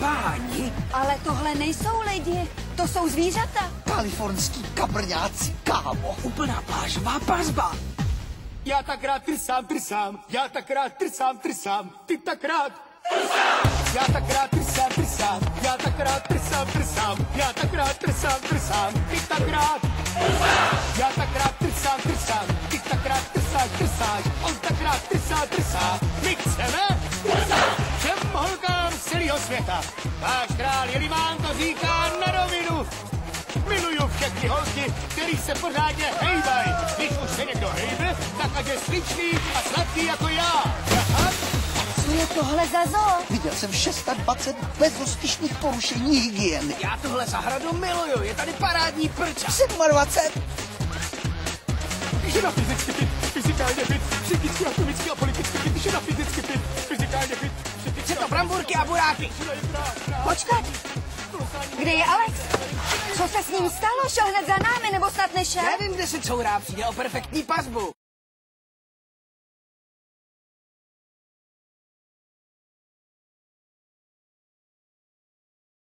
Páni? Ale tohle nejsou lidi, to jsou zvířata. Kalifornský kabrňáci, kámo. Úplná plážová pazba. Já tak rád trsám, já tak rád trsám, ty tak rád. Já tak rád trsám, já tak rád trsám, já tak rád trsám, ty tak rád. Já tak rád trsám, ty tak rád trsáš, on tak rád trsá. My chceme všem holkám z celého světa. Váš král Jelimán to říká na rovinu. Miluju všechny holky, který se pořádně hejbají. Když už se někdo hejbe, tak ať je sličný a sladký jako já. Aha. Co je tohle za zoo? Viděl jsem 26 bezostyšných porušení hygieny. Já tuhle zahradu miluju, je tady parádní prča. 27. Žena fyzicky fit, fyzikálně fit, psychicky, atomicky a politicky fit, žena fyzicky fit, fyzikálně fit, psychicky... to bramburky a buráky. Počkat, kde je Alex? Co se s ním stalo? Šel hned za námi, nebo snad nešel? Nevím, kde se courá, přijde o perfektní pazbu.